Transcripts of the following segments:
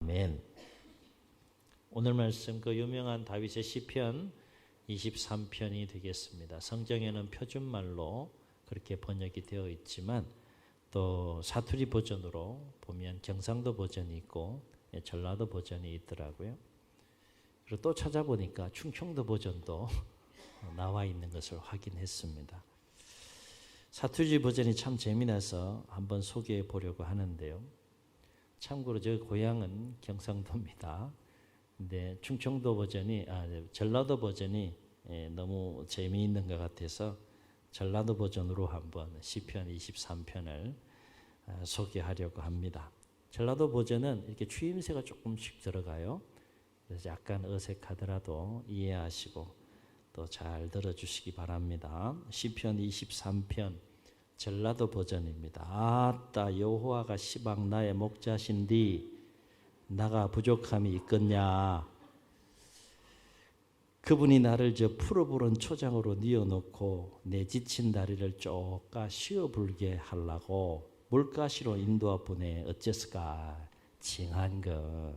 아멘. 오늘 말씀 그 유명한 다윗의 시편 23편이 되겠습니다. 성경에는 표준말로 그렇게 번역이 되어 있지만 또 사투리 버전으로 보면 경상도 버전이 있고 전라도 버전이 있더라고요. 그리고 또 찾아보니까 충청도 버전도 나와 있는 것을 확인했습니다. 사투리 버전이 참 재미나서 한번 소개해 보려고 하는데요. 참고로 저 고향은 경상도입니다. 근데 충청도 버전이 전라도 버전이 너무 재미있는 것 같아서 전라도 버전으로 한번 시편 23편을 소개하려고 합니다. 전라도 버전은 이렇게 추임새가 조금씩 들어가요. 그래서 약간 어색하더라도 이해하시고 또 잘 들어주시기 바랍니다. 시편 23편 전라도 버전입니다. 아따 여호와가 시방 나의 목자신디 나가 부족함이 있겠냐. 그분이 나를 저 푸르부른 초장으로 뉘어놓고 내 지친 다리를 쪼까 쉬어불게 하려고 물가시로 인도하 보내 어째서까 징한 것.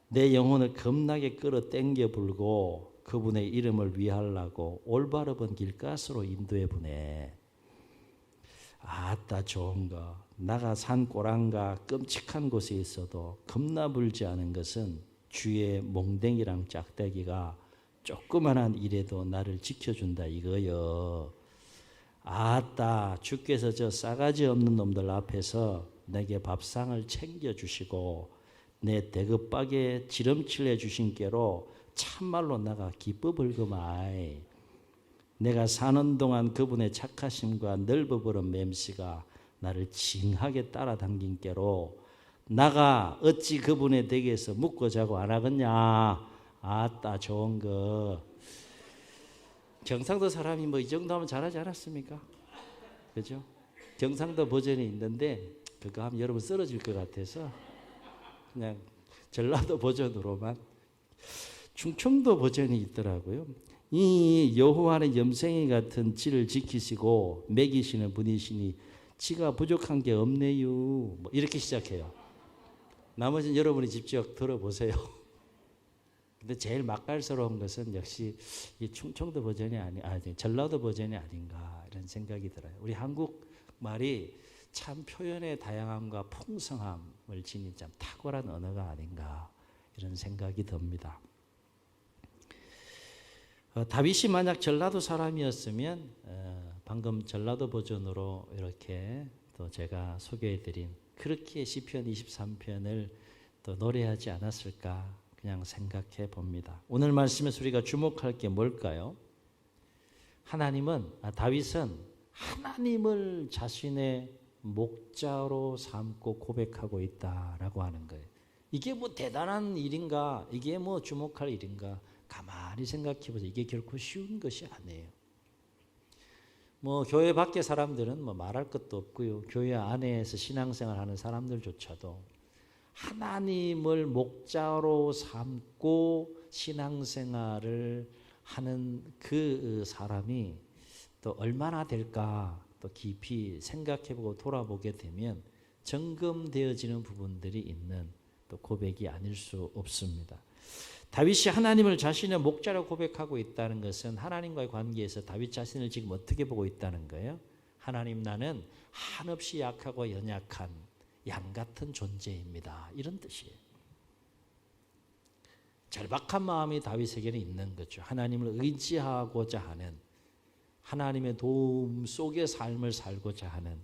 내 영혼을 겁나게 끌어 당겨 불고 그분의 이름을 위하려고 올바르번 길가스로 인도해 보내. 아따 좋은 거. 나가 산 꼬랑가 끔찍한 곳에 있어도 겁나 불지 않은 것은 주의 몽댕이랑 짝대기가 조그만한 일에도 나를 지켜준다 이거요. 아따 주께서 저 싸가지 없는 놈들 앞에서 내게 밥상을 챙겨주시고 내 대급박에 지름칠 해주신 게로 참말로 나가 기뻐 벌거마이. 내가 사는 동안 그분의 착하심과 넓어버린 맴씨가 나를 징하게 따라당긴 게로 나가 어찌 그분의 댁에서 묵고 자고 안 하겠냐. 아따 좋은 거. 경상도 사람이 뭐 이 정도 하면 잘하지 않았습니까? 그죠? 경상도 버전이 있는데 그거 하면 여러분 쓰러질 것 같아서 그냥 전라도 버전으로만. 충청도 버전이 있더라고요. 이 여호와는 염생이 같은 지를 지키시고 먹이시는 분이시니 지가 부족한 게 없네요. 뭐 이렇게 시작해요. 나머지는 여러분이 직접 들어보세요. 근데 제일 맛깔스러운 것은 역시 이 충청도 버전이 전라도 버전이 아닌가 이런 생각이 들어요. 우리 한국말이 참 표현의 다양함과 풍성함을 지닌 참 탁월한 언어가 아닌가 이런 생각이 듭니다. 다윗이 만약 전라도 사람이었으면 방금 전라도 버전으로 이렇게 또 제가 소개해드린 그렇게 시편 23편을 또 노래하지 않았을까 그냥 생각해 봅니다. 오늘 말씀에서 우리가 주목할 게 뭘까요? 다윗은 하나님을 자신의 목자로 삼고 고백하고 있다라고 하는 거예요. 이게 뭐 대단한 일인가? 이게 뭐 주목할 일인가? 가만히 생각해 보세요. 이게 결코 쉬운 것이 아니에요. 뭐 교회 밖의 사람들은 뭐 말할 것도 없고요. 교회 안에서 신앙생활 하는 사람들조차도 하나님을 목자로 삼고 신앙생활을 하는 그 사람이 또 얼마나 될까 또 깊이 생각해보고 돌아보게 되면 점검되어지는 부분들이 있는 또 고백이 아닐 수 없습니다. 다윗이 하나님을 자신의 목자로 고백하고 있다는 것은 하나님과의 관계에서 다윗 자신을 지금 어떻게 보고 있다는 거예요? 하나님, 나는 한없이 약하고 연약한 양 같은 존재입니다. 이런 뜻이에요. 절박한 마음이 다윗에게는 있는 거죠. 하나님을 의지하고자 하는, 하나님의 도움 속의 삶을 살고자 하는,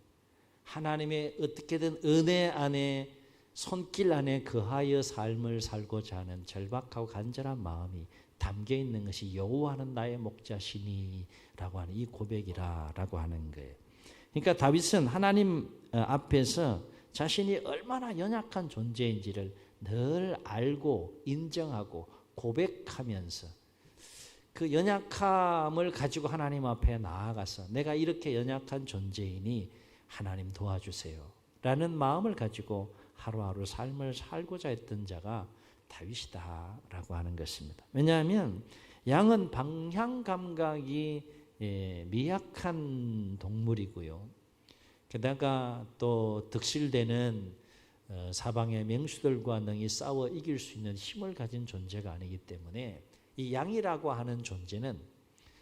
하나님의 어떻게든 은혜 안에 손길 안에 거하여 삶을 살고자 하는 절박하고 간절한 마음이 담겨 있는 것이 여호와는 나의 목자시니 라고 하는 이 고백이라고 하는 거예요. 그러니까 다윗은 하나님 앞에서 자신이 얼마나 연약한 존재인지를 늘 알고 인정하고 고백하면서 그 연약함을 가지고 하나님 앞에 나아가서 내가 이렇게 연약한 존재이니 하나님 도와주세요 라는 마음을 가지고 하루하루 삶을 살고자 했던 자가 다윗이다라고 하는 것입니다. 왜냐하면 양은 방향 감각이 미약한 동물이고요. 게다가 또 득실되는 사방의 맹수들과 능히 싸워 이길 수 있는 힘을 가진 존재가 아니기 때문에 이 양이라고 하는 존재는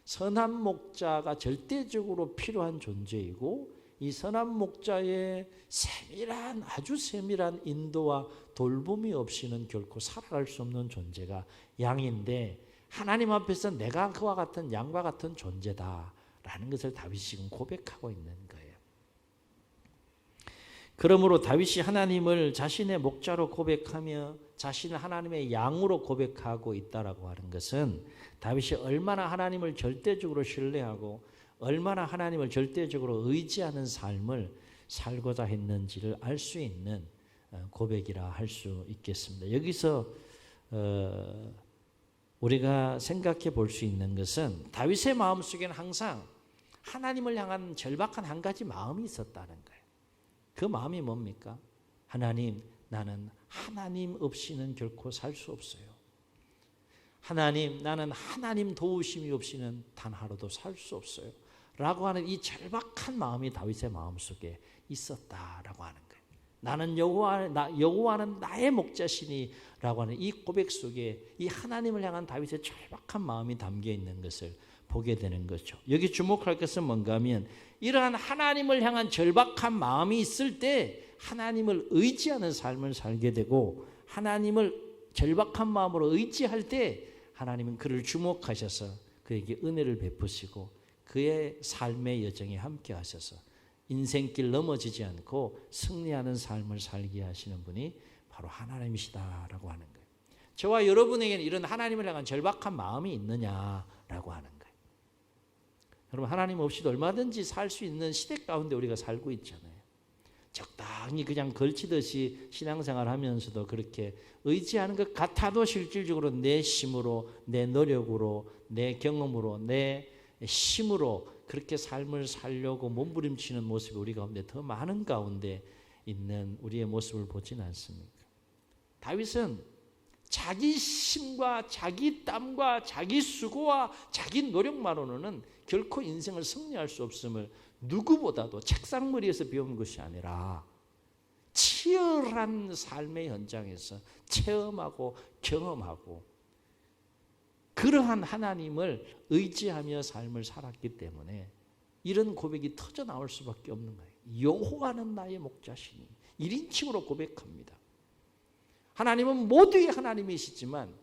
선한 목자가 절대적으로 필요한 존재이고 이 선한 목자의 아주 세밀한 인도와 돌봄이 없이는 결코 살아갈 수 없는 존재가 양인데 하나님 앞에서 내가 그와 같은 양과 같은 존재다라는 것을 다윗이 지금 고백하고 있는 거예요. 그러므로 다윗이 하나님을 자신의 목자로 고백하며 자신을 하나님의 양으로 고백하고 있다라고 하는 것은 다윗이 얼마나 하나님을 절대적으로 신뢰하고 얼마나 하나님을 절대적으로 의지하는 삶을 살고자 했는지를 알 수 있는 고백이라 할 수 있겠습니다. 여기서 우리가 생각해 볼 수 있는 것은 다윗의 마음속에는 항상 하나님을 향한 절박한 한 가지 마음이 있었다는 거예요. 그 마음이 뭡니까? 하나님, 나는 하나님 없이는 결코 살 수 없어요. 하나님, 나는 하나님 도우심이 없이는 단 하루도 살 수 없어요. 라고 하는 이 절박한 마음이 다윗의 마음속에 있었다라고 하는 거예요. 나는 여호와는 나의 목자시니 라고 하는 이 고백 속에 이 하나님을 향한 다윗의 절박한 마음이 담겨 있는 것을 보게 되는 거죠. 여기 주목할 것은 뭔가 하면 이러한 하나님을 향한 절박한 마음이 있을 때 하나님을 의지하는 삶을 살게 되고 하나님을 절박한 마음으로 의지할 때 하나님은 그를 주목하셔서 그에게 은혜를 베푸시고 그의 삶의 여정에 함께 하셔서 인생길 넘어지지 않고 승리하는 삶을 살게 하시는 분이 바로 하나님이시다라고 하는 거예요. 저와 여러분에게는 이런 하나님을 향한 절박한 마음이 있느냐라고 하는 거예요. 여러분, 하나님 없이도 얼마든지 살 수 있는 시대 가운데 우리가 살고 있잖아요. 적당히 그냥 걸치듯이 신앙생활 하면서도 그렇게 의지하는 것 같아도 실질적으로 내 힘으로, 내 노력으로, 내 경험으로, 내 힘으로 그렇게 삶을 살려고 몸부림치는 모습이 우리 가운데 더 많은 가운데 있는 우리의 모습을 보지는 않습니까? 다윗은 자기 힘과 자기 땀과 자기 수고와 자기 노력만으로는 결코 인생을 승리할 수 없음을 누구보다도 책상머리에서 배운 것이 아니라 치열한 삶의 현장에서 체험하고 경험하고 그러한 하나님을 의지하며 삶을 살았기 때문에 이런 고백이 터져 나올 수밖에 없는 거예요. 여호와는 나의 목자시니 1인칭으로 고백합니다. 하나님은 모두의 하나님이시지만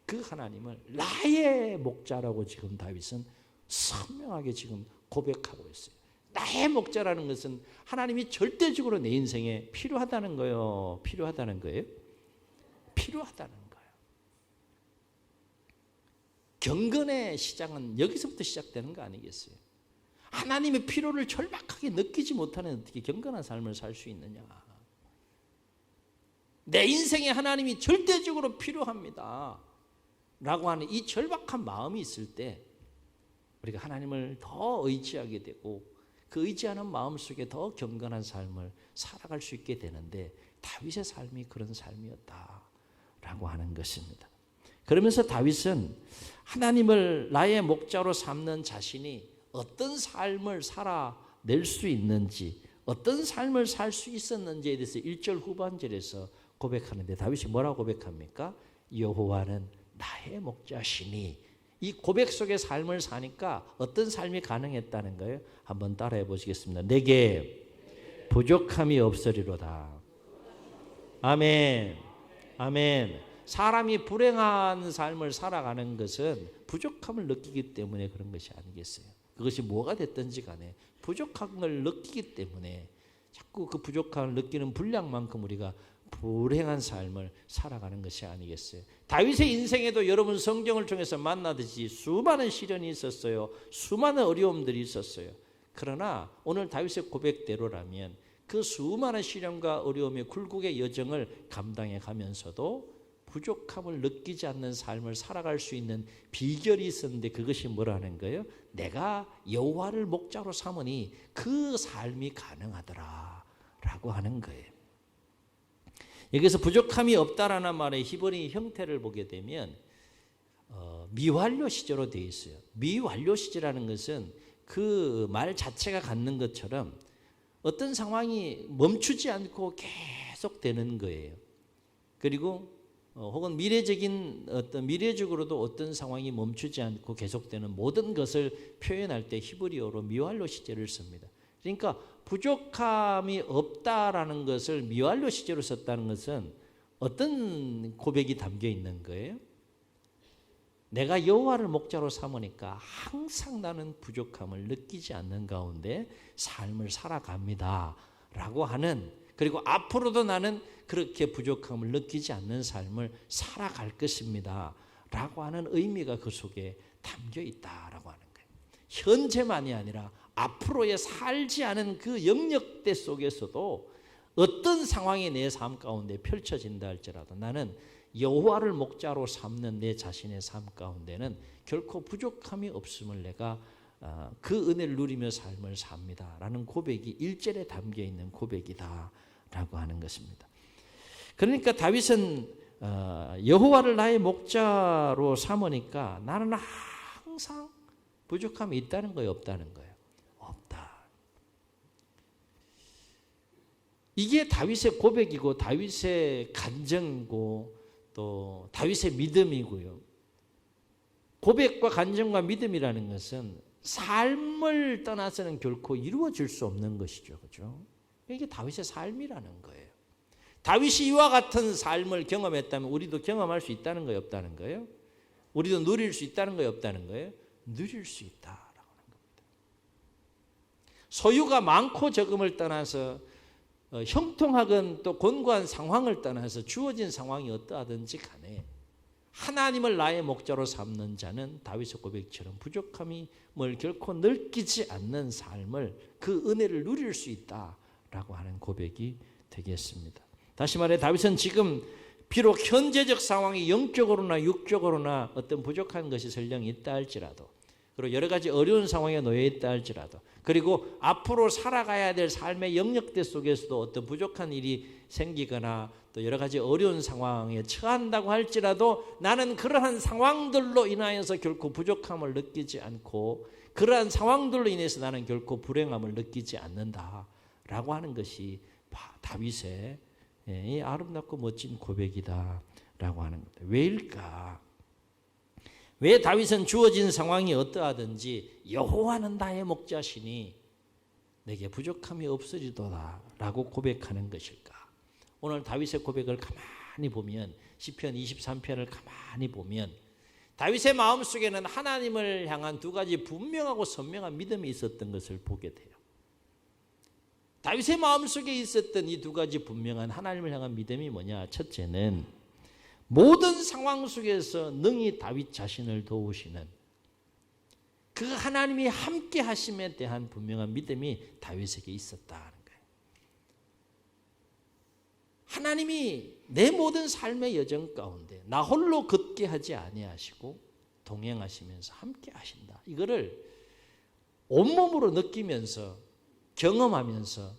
그 하나님을 나의 목자라고 지금 다윗은 선명하게 지금 고백하고 있어요. 나의 목자라는 것은 하나님이 절대적으로 내 인생에 필요하다는 거예요. 필요하다는 거예요. 필요하다는 거예요. 경건의 시작은 여기서부터 시작되는 거 아니겠어요? 하나님의 필요를 절박하게 느끼지 못하는 어떻게 경건한 삶을 살 수 있느냐. 내 인생에 하나님이 절대적으로 필요합니다 라고 하는 이 절박한 마음이 있을 때 우리가 하나님을 더 의지하게 되고 그 의지하는 마음 속에 더 경건한 삶을 살아갈 수 있게 되는데 다윗의 삶이 그런 삶이었다라고 하는 것입니다. 그러면서 다윗은 하나님을 나의 목자로 삼는 자신이 어떤 삶을 살아낼 수 있는지 어떤 삶을 살 수 있었는지에 대해서 1절 후반절에서 고백하는데 다윗이 뭐라고 고백합니까? 여호와는 나의 목자시니. 이 고백 속의 삶을 사니까 어떤 삶이 가능했다는 거예요? 한번 따라해 보시겠습니다. 내게 부족함이 없으리로다. 아멘. 아멘. 사람이 불행한 삶을 살아가는 것은 부족함을 느끼기 때문에 그런 것이 아니겠어요? 그것이 뭐가 됐든지 간에 부족함을 느끼기 때문에 자꾸 그 부족함을 느끼는 분량만큼 우리가 불행한 삶을 살아가는 것이 아니겠어요? 다윗의 인생에도 여러분 성경을 통해서 만나듯이 수많은 시련이 있었어요. 수많은 어려움들이 있었어요. 그러나 오늘 다윗의 고백대로라면 그 수많은 시련과 어려움의 굴곡의 여정을 감당해 가면서도 부족함을 느끼지 않는 삶을 살아갈 수 있는 비결이 있었는데 그것이 뭐라는 거예요? 내가 여호와를 목자로 삼으니 그 삶이 가능하더라 라고 하는 거예요. 여기서 부족함이 없다라는 말의 히브리 형태를 보게 되면 미완료 시제로 되어 있어요. 미완료 시제라는 것은 그 말 자체가 갖는 것처럼 어떤 상황이 멈추지 않고 계속되는 거예요. 그리고 혹은 미래적으로도 어떤 상황이 멈추지 않고 계속되는 모든 것을 표현할 때 히브리어로 미왈로 시제를 씁니다. 그러니까 부족함이 없다라는 것을 미왈로 시제로 썼다는 것은 어떤 고백이 담겨 있는 거예요? 내가 여호와를 목자로 삼으니까 항상 나는 부족함을 느끼지 않는 가운데 삶을 살아갑니다 라고 하는, 그리고 앞으로도 나는 그렇게 부족함을 느끼지 않는 삶을 살아갈 것입니다 라고 하는 의미가 그 속에 담겨 있다라고 하는 거예요. 현재만이 아니라 앞으로의 살지 않은 그 영역대 속에서도 어떤 상황이 내 삶 가운데 펼쳐진다 할지라도 나는 여호와를 목자로 삼는 내 자신의 삶 가운데는 결코 부족함이 없음을 내가 그 은혜를 누리며 삶을 삽니다 라는 고백이 1절에 담겨 있는 고백이다 라고 하는 것입니다. 그러니까 다윗은 여호와를 나의 목자로 삼으니까 나는 항상 부족함이 있다는 거예요, 없다는 거예요? 없다. 이게 다윗의 고백이고 다윗의 간증이고 또 다윗의 믿음이고요. 고백과 간증과 믿음이라는 것은 삶을 떠나서는 결코 이루어질 수 없는 것이죠. 그렇죠? 이게 다윗의 삶이라는 거예요. 다윗이 이와 같은 삶을 경험했다면 우리도 경험할 수 있다는 거예요, 없다는 거예요? 우리도 누릴 수 있다는 거예요, 없다는 거예요? 누릴 수 있다라고 하는 겁니다. 소유가 많고 적음을 떠나서 형통하건 또 곤고한 상황을 떠나서 주어진 상황이 어떠하든지 간에 하나님을 나의 목자로 삼는 자는 다윗의 고백처럼 부족함을 결코 느끼지 않는 삶을, 그 은혜를 누릴 수 있다라고 하는 고백이 되겠습니다. 다시 말해 다윗은 지금 비록 현재적 상황이 영적으로나 육적으로나 어떤 부족한 것이 설령 있다 할지라도, 그리고 여러 가지 어려운 상황에 놓여 있다 할지라도, 그리고 앞으로 살아가야 될 삶의 영역대 속에서도 어떤 부족한 일이 생기거나 또 여러 가지 어려운 상황에 처한다고 할지라도 나는 그러한 상황들로 인하여서 결코 부족함을 느끼지 않고 그러한 상황들로 인해서 나는 결코 불행함을 느끼지 않는다라고 하는 것이 다윗의 이 아름답고 멋진 고백이다라고 하는 겁니다. 왜일까? 왜 다윗은 주어진 상황이 어떠하든지 여호와는 나의 목자시니 내게 부족함이 없으리도다 라고 고백하는 것일까? 오늘 다윗의 고백을 가만히 보면, 시편 23편을 가만히 보면 다윗의 마음속에는 하나님을 향한 두 가지 분명하고 선명한 믿음이 있었던 것을 보게 돼요. 다윗의 마음속에 있었던 이 두 가지 분명한 하나님을 향한 믿음이 뭐냐? 첫째는 모든 상황 속에서 능히 다윗 자신을 도우시는 그 하나님이 함께 하심에 대한 분명한 믿음이 다윗에게 있었다는 거예요. 하나님이 내 모든 삶의 여정 가운데 나 홀로 걷게 하지 아니하시고 동행하시면서 함께 하신다. 이거를 온몸으로 느끼면서 경험하면서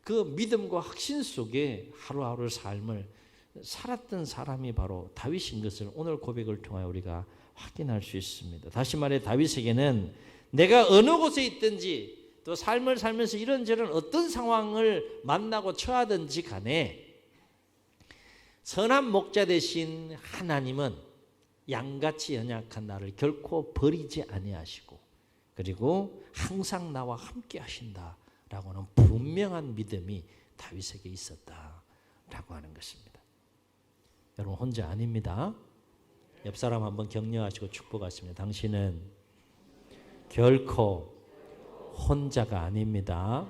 그 믿음과 확신 속에 하루하루 삶을 살았던 사람이 바로 다윗인 것을 오늘 고백을 통하여 우리가 확인할 수 있습니다. 다시 말해 다윗에게는 내가 어느 곳에 있든지 또 삶을 살면서 이런저런 어떤 상황을 만나고 처하든지 간에 선한 목자 되신 하나님은 양같이 연약한 나를 결코 버리지 아니하시고 그리고 항상 나와 함께 하신다라고 하는 분명한 믿음이 다윗에게 있었다라고 하는 것입니다. 여러분 혼자 아닙니다. 옆 사람 한번 격려하시고 축복하십니다. 당신은 결코 혼자가 아닙니다.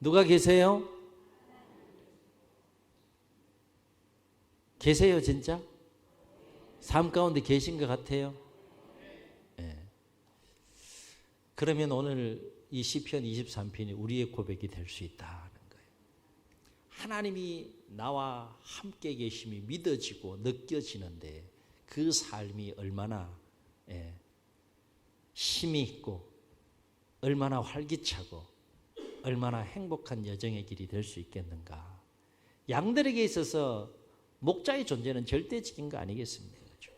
누가 계세요? 계세요 진짜? 삶 가운데 계신 것 같아요? 네. 그러면 오늘 이 시편 23편이 우리의 고백이 될 수 있다는 거예요. 하나님이 나와 함께 계심이 믿어지고 느껴지는데 그 삶이 얼마나 힘이 있고 얼마나 활기차고 얼마나 행복한 여정의 길이 될 수 있겠는가. 양들에게 있어서 목자의 존재는 절대적인 거 아니겠습니까? 그렇죠?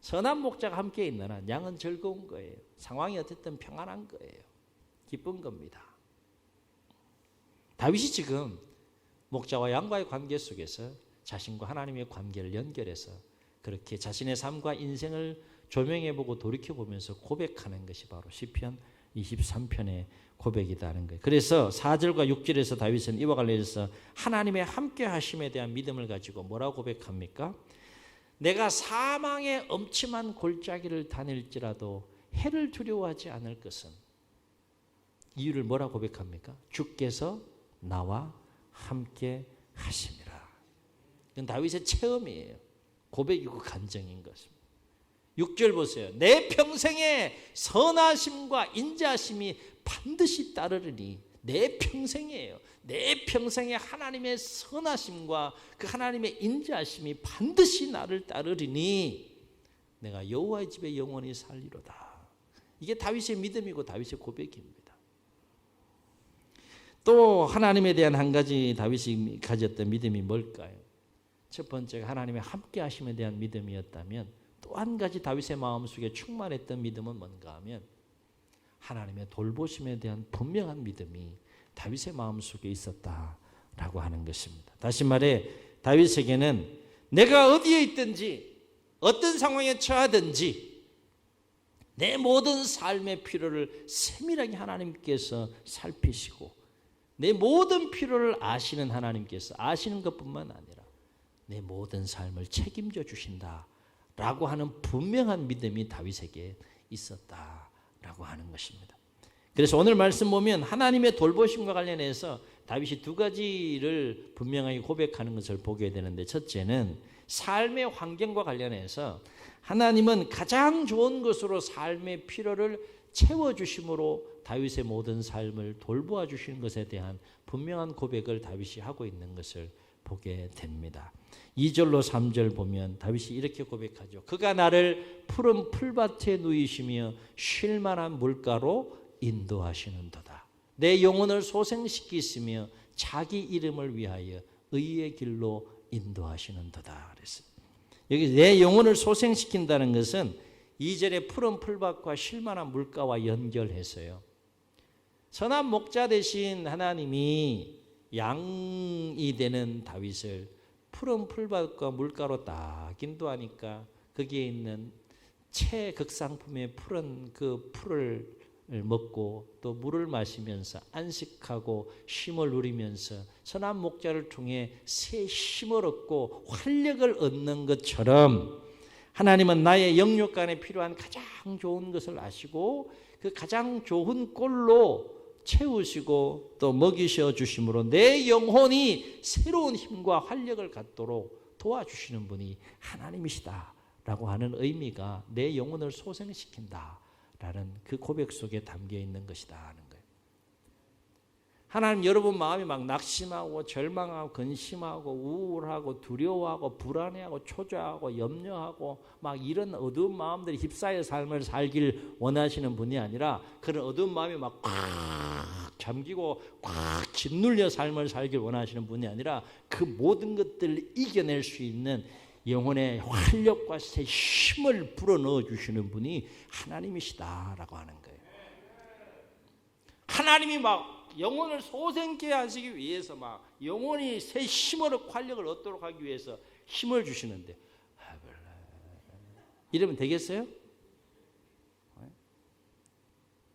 선한 목자가 함께 있는 한 양은 즐거운 거예요. 상황이 어쨌든 평안한 거예요. 기쁜 겁니다. 다윗이 지금 목자와 양과의 관계 속에서 자신과 하나님의 관계를 연결해서 그렇게 자신의 삶과 인생을 조명해보고 돌이켜보면서 고백하는 것이 바로 시편 23편의 고백이라는 거예요. 그래서 4절과 6절에서 다윗은 이와 관련해서 하나님의 함께 하심에 대한 믿음을 가지고 뭐라고 고백합니까? 내가 사망의 엄침한 골짜기를 다닐지라도 해를 두려워하지 않을 것은, 이유를 뭐라고 고백합니까? 주께서 나와 함께 하심이라. 이건 다윗의 체험이에요. 고백이고 간증인 것입니다. 6절 보세요. 내 평생에 선하심과 인자하심이 반드시 따르리니. 내 평생이에요. 내 평생에 하나님의 선하심과 그 하나님의 인자하심이 반드시 나를 따르리니 내가 여호와의 집에 영원히 살리로다. 이게 다윗의 믿음이고 다윗의 고백입니다. 또 하나님에 대한 한 가지 다윗이 가졌던 믿음이 뭘까요? 첫 번째가 하나님의 함께 하심에 대한 믿음이었다면, 또 한 가지 다윗의 마음속에 충만했던 믿음은 뭔가 하면 하나님의 돌보심에 대한 분명한 믿음이 다윗의 마음속에 있었다라고 하는 것입니다. 다시 말해 다윗에게는 내가 어디에 있든지 어떤 상황에 처하든지 내 모든 삶의 필요를 세밀하게 하나님께서 살피시고 내 모든 필요를 아시는 하나님께서 아시는 것뿐만 아니라 내 모든 삶을 책임져 주신다라고 하는 분명한 믿음이 다윗에게 있었다라고 하는 것입니다. 그래서 오늘 말씀 보면 하나님의 돌보심과 관련해서 다윗이 두 가지를 분명하게 고백하는 것을 보게 되는데, 첫째는 삶의 환경과 관련해서 하나님은 가장 좋은 것으로 삶의 필요를 채워주심으로 다윗의 모든 삶을 돌보아 주시는 것에 대한 분명한 고백을 다윗이 하고 있는 것을 보게 됩니다. 2절로 3절 보면 다윗이 이렇게 고백하죠. 그가 나를 푸른 풀밭에 누이시며 쉴 만한 물가로 인도하시는도다. 내 영혼을 소생시키시며 자기 이름을 위하여 의의 길로 인도하시는도다. 그랬어요. 여기 내 영혼을 소생시킨다는 것은 2절의 푸른 풀밭과 쉴 만한 물가와 연결해서요. 선한 목자 되신 하나님이 양이 되는 다윗을 푸른 풀밭과 물가로 딱 인도하니까 거기에 있는 최극상품의 푸른 그 풀을 먹고 또 물을 마시면서 안식하고 쉼을 누리면서 선한 목자를 통해 새 힘을 얻고 활력을 얻는 것처럼 하나님은 나의 영육간에 필요한 가장 좋은 것을 아시고 그 가장 좋은 꼴로 채우시고 또 먹이셔 주심으로 내 영혼이 새로운 힘과 활력을 갖도록 도와주시는 분이 하나님이시다라고 하는 의미가 내 영혼을 소생시킨다라는 그 고백 속에 담겨 있는 것이다 하는 거예요. 하나님, 여러분 마음이 막 낙심하고 절망하고 근심하고 우울하고 두려워하고 불안해하고 초조하고 염려하고 막 이런 어두운 마음들이 휩싸여 삶을 살길 원하시는 분이 아니라 그런 어두운 마음이 막 꽉 잠기고 꽉 짓눌려 삶을 살길 원하시는 분이 아니라 그 모든 것들을 이겨낼 수 있는 영혼의 활력과 새 힘을 불어넣어 주시는 분이 하나님이시다라고 하는 거예요. 하나님이 막 영혼을 소생케 하시기 위해서 막 영혼이 새 힘을 활력을 얻도록 하기 위해서 힘을 주시는데 이러면 되겠어요?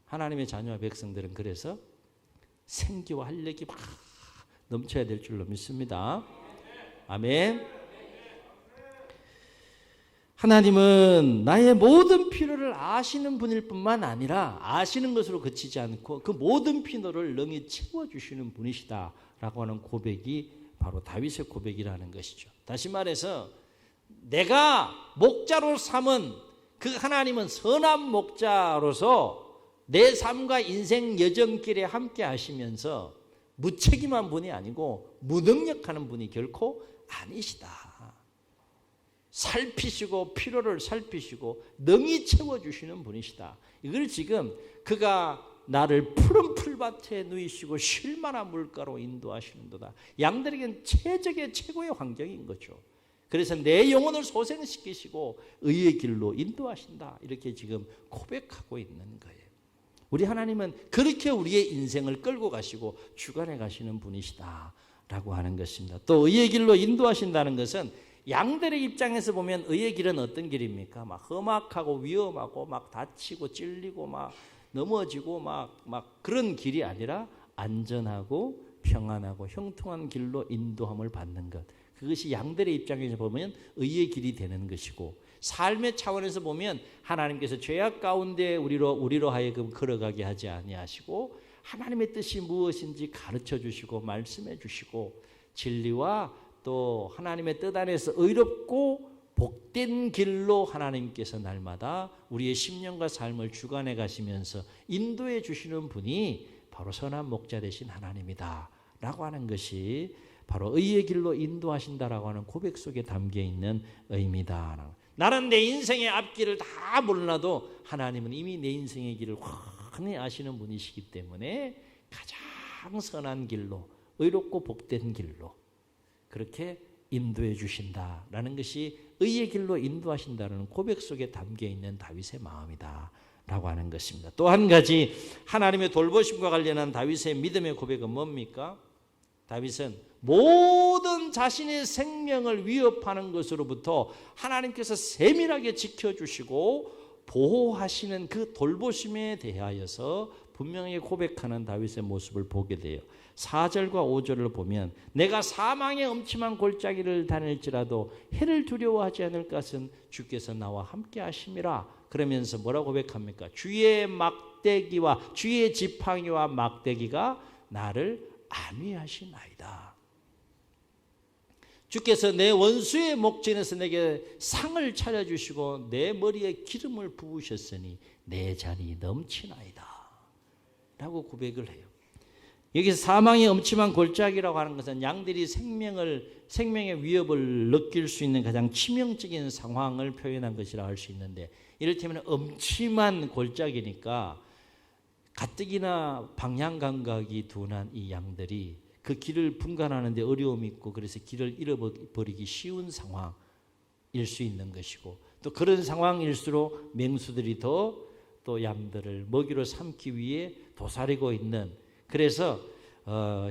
하나님의 자녀와 백성들은 그래서 생기와 활력이 막 넘쳐야 될 줄로 믿습니다. 아멘. 하나님은 나의 모든 필요를 아시는 분일 뿐만 아니라 아시는 것으로 그치지 않고 그 모든 필요를 능히 채워주시는 분이시다라고 하는 고백이 바로 다윗의 고백이라는 것이죠. 다시 말해서 내가 목자로 삼은 그 하나님은 선한 목자로서 내 삶과 인생 여정길에 함께 하시면서 무책임한 분이 아니고 무능력하는 분이 결코 아니시다. 살피시고 필요를 살피시고 능히 채워주시는 분이시다. 이걸 지금 그가 나를 푸른 풀밭에 누이시고 쉴 만한 물가로 인도하시는도다. 양들에게는 최적의 최고의 환경인 거죠. 그래서 내 영혼을 소생시키시고 의의 길로 인도하신다. 이렇게 지금 고백하고 있는 거예요. 우리 하나님은 그렇게 우리의 인생을 끌고 가시고 주관해 가시는 분이시다라고 하는 것입니다. 또 의의 길로 인도하신다는 것은 양들의 입장에서 보면 의의 길은 어떤 길입니까? 막 험악하고 위험하고 막 다치고 찔리고 막 넘어지고 막 그런 길이 아니라 안전하고 평안하고 형통한 길로 인도함을 받는 것. 그것이 양들의 입장에서 보면 의의 길이 되는 것이고, 삶의 차원에서 보면 하나님께서 죄악 가운데 우리로 하여금 걸어가게 하지 아니하시고 하나님의 뜻이 무엇인지 가르쳐 주시고 말씀해 주시고 진리와 또 하나님의 뜻 안에서 의롭고 복된 길로 하나님께서 날마다 우리의 심령과 삶을 주관해 가시면서 인도해 주시는 분이 바로 선한 목자 되신 하나님이다 라고 하는 것이 바로 의의 길로 인도하신다라고 하는 고백 속에 담겨 있는 의미다. 나는 내 인생의 앞길을 다 몰라도 하나님은 이미 내 인생의 길을 훤히 아시는 분이시기 때문에 가장 선한 길로, 의롭고 복된 길로 그렇게 인도해 주신다라는 것이 의의 길로 인도하신다는 고백 속에 담겨 있는 다윗의 마음이다 라고 하는 것입니다. 또 한 가지 하나님의 돌보심과 관련한 다윗의 믿음의 고백은 뭡니까? 다윗은 모든 자신의 생명을 위협하는 것으로부터 하나님께서 세밀하게 지켜주시고 보호하시는 그 돌보심에 대하여서 분명히 고백하는 다윗의 모습을 보게 돼요. 4절과 5절을 보면 내가 사망의 음침한 골짜기를 다닐지라도 해를 두려워하지 않을 것은 주께서 나와 함께 하심이라. 그러면서 뭐라고 고백합니까? 주의 막대기와 주의 지팡이와 막대기가 나를 안위하시나이다. 주께서 내 원수의 목전에서 내게 상을 차려주시고 내 머리에 기름을 부으셨으니 내 잔이 넘치나이다 라고 고백을 해요. 여기서 사망의 음침한 골짜기라고 하는 것은 양들이 생명의 위협을 느낄 수 있는 가장 치명적인 상황을 표현한 것이라 할 수 있는데, 이를테면 음침한 골짜기니까 가뜩이나 방향 감각이 둔한 이 양들이 그 길을 분간하는데 어려움이 있고 그래서 길을 잃어버리기 쉬운 상황일 수 있는 것이고, 또 그런 상황일수록 맹수들이 또 양들을 먹이로 삼기 위해 도사리고 있는, 그래서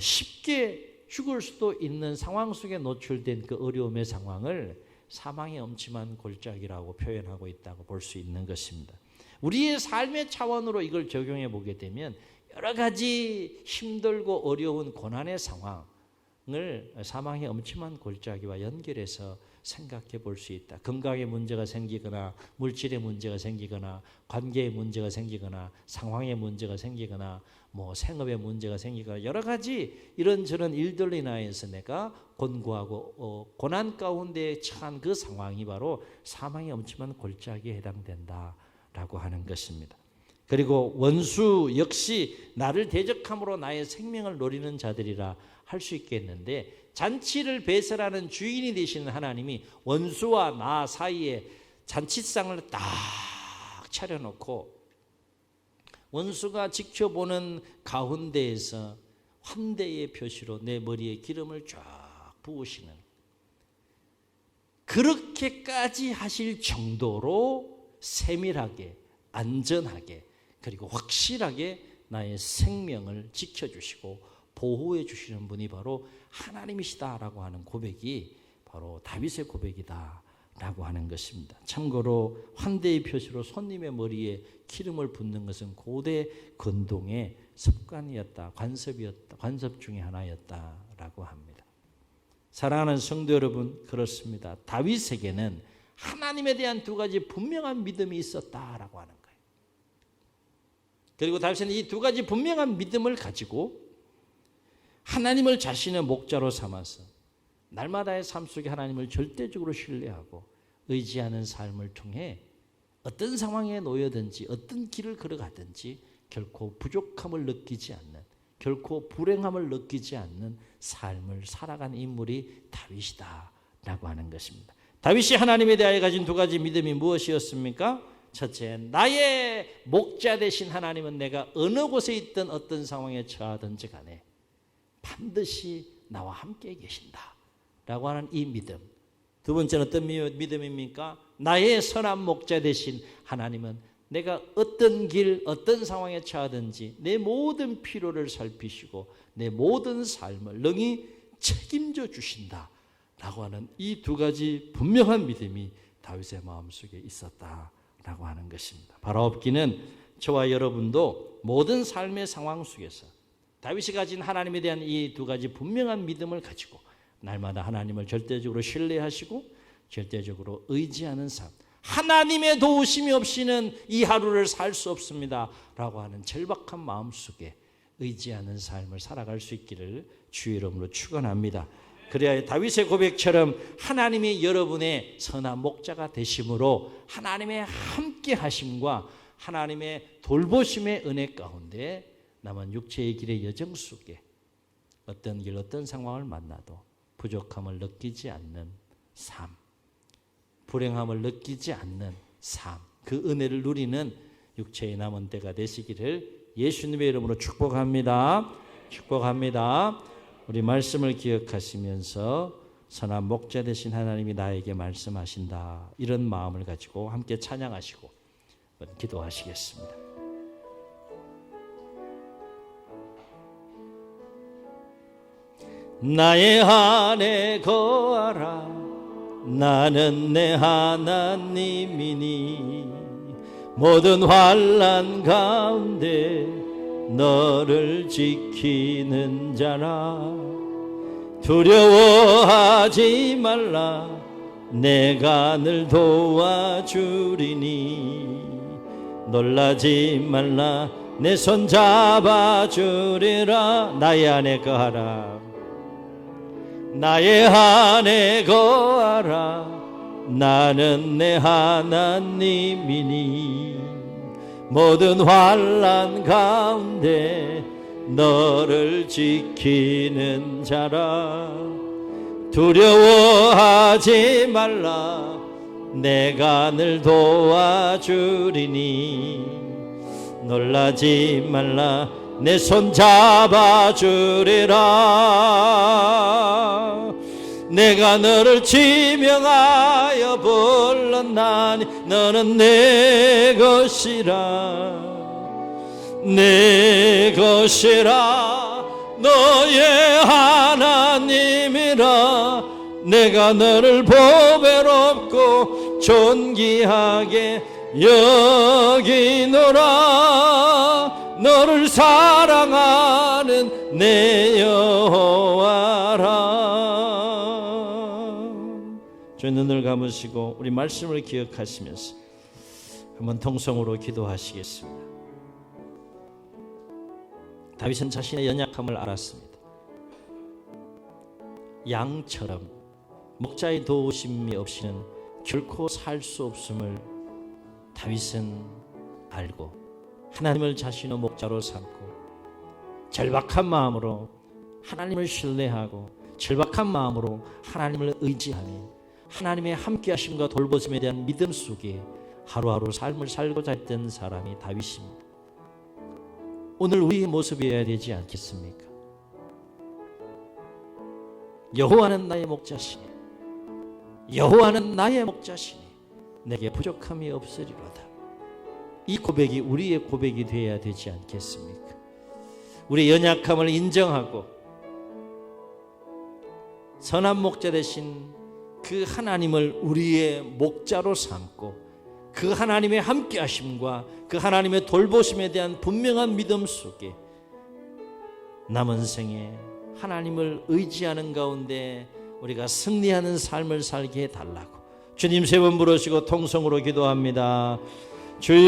쉽게 죽을 수도 있는 상황 속에 노출된 그 어려움의 상황을 사망의 음침한 골짜기라고 표현하고 있다고 볼 수 있는 것입니다. 우리의 삶의 차원으로 이걸 적용해 보게 되면 여러 가지 힘들고 어려운 고난의 상황을 사망의 음침한 골짜기와 연결해서 생각해 볼 수 있다. 건강에 문제가 생기거나 물질의 문제가 생기거나 관계의 문제가 생기거나 상황의 문제가 생기거나 뭐 생업의 문제가 생기거나 여러 가지 이런저런 일들로 인하여서 내가 곤고하고 고난 가운데 처한 그 상황이 바로 사망의 음침한 골짜기에 해당된다라고 하는 것입니다. 그리고 원수 역시 나를 대적함으로 나의 생명을 노리는 자들이라 할 수 있겠는데, 잔치를 배설하는 주인이 되시는 하나님이 원수와 나 사이에 잔치상을 딱 차려놓고 원수가 지켜보는 가운데에서 환대의 표시로 내 머리에 기름을 쫙 부으시는, 그렇게까지 하실 정도로 세밀하게 안전하게 그리고 확실하게 나의 생명을 지켜주시고 보호해 주시는 분이 바로 하나님이시다라고 하는 고백이 바로 다윗의 고백이다라고 하는 것입니다. 참고로 환대의 표시로 손님의 머리에 기름을 붓는 것은 고대 건동의 습관이었다, 관습 중에 하나였다라고 합니다. 사랑하는 성도 여러분, 그렇습니다. 다윗에게는 하나님에 대한 두 가지 분명한 믿음이 있었다라고 하는 거예요. 그리고 다윗은 이 두 가지 분명한 믿음을 가지고 하나님을 자신의 목자로 삼아서 날마다의 삶 속에 하나님을 절대적으로 신뢰하고 의지하는 삶을 통해 어떤 상황에 놓여든지 어떤 길을 걸어가든지 결코 부족함을 느끼지 않는, 결코 불행함을 느끼지 않는 삶을 살아간 인물이 다윗이다라고 하는 것입니다. 다윗이 하나님에 대하여 가진 두 가지 믿음이 무엇이었습니까? 첫째, 나의 목자 되신 하나님은 내가 어느 곳에 있든 어떤 상황에 처하든지 간에 반드시 나와 함께 계신다 라고 하는 이 믿음. 두 번째는 어떤 믿음입니까? 나의 선한 목자 되신 하나님은 내가 어떤 길, 어떤 상황에 처하든지 내 모든 필요를 살피시고 내 모든 삶을 능히 책임져 주신다 라고 하는 이 두 가지 분명한 믿음이 다윗의 마음속에 있었다라고 하는 것입니다. 바라옵기는 저와 여러분도 모든 삶의 상황 속에서 다윗이 가진 하나님에 대한 이 두 가지 분명한 믿음을 가지고 날마다 하나님을 절대적으로 신뢰하시고 절대적으로 의지하는 삶, 하나님의 도우심이 없이는 이 하루를 살 수 없습니다 라고 하는 절박한 마음 속에 의지하는 삶을 살아갈 수 있기를 주의 이름으로 축원합니다. 그래야 다윗의 고백처럼 하나님이 여러분의 선한 목자가 되심으로 하나님의 함께 하심과 하나님의 돌보심의 은혜 가운데 남은 육체의 길의 여정 속에 어떤 길, 어떤 상황을 만나도 부족함을 느끼지 않는 삶, 불행함을 느끼지 않는 삶, 그 은혜를 누리는 육체의 남은 때가 되시기를 예수님의 이름으로 축복합니다. 축복합니다. 우리 말씀을 기억하시면서 선한 목자 되신 하나님이 나에게 말씀하신다, 이런 마음을 가지고 함께 찬양하시고 기도하시겠습니다. 나의 안에 거하라, 나는 내 하나님이니 모든 환난 가운데 너를 지키는 자라. 두려워하지 말라, 내가 늘 도와주리니 놀라지 말라, 내 손 잡아주리라. 나의 안에 거하라, 나의 안에 거하라, 나는 내 하나님이니 모든 환난 가운데 너를 지키는 자라. 두려워하지 말라, 내가 늘 도와주리니 놀라지 말라, 내 손 잡아주리라. 내가 너를 지명하여 불렀나니 너는 내 것이라, 내 것이라, 너의 하나님이라. 내가 너를 보배롭고 존귀하게 여기노라. 너를 사랑하는 내 여호와라. 주의 눈을 감으시고 우리 말씀을 기억하시면서 한번 통성으로 기도하시겠습니다. 다윗은 자신의 연약함을 알았습니다. 양처럼 목자의 도우심이 없이는 결코 살 수 없음을 다윗은 알고 하나님을 자신의 목자로 삼고 절박한 마음으로 하나님을 신뢰하고 절박한 마음으로 하나님을 의지하며 하나님의 함께하심과 돌보심에 대한 믿음 속에 하루하루 삶을 살고자 했던 사람이 다윗입니다. 오늘 우리의 모습이어야 되지 않겠습니까? 여호와는 나의 목자시니, 여호와는 나의 목자시니 내게 부족함이 없으리로다. 이 고백이 우리의 고백이 되어야 되지 않겠습니까? 우리의 연약함을 인정하고 선한 목자 되신 그 하나님을 우리의 목자로 삼고 그 하나님의 함께하심과 그 하나님의 돌보심에 대한 분명한 믿음 속에 남은 생에 하나님을 의지하는 가운데 우리가 승리하는 삶을 살게 해달라고 주님 세 번 부르시고 통성으로 기도합니다. 주여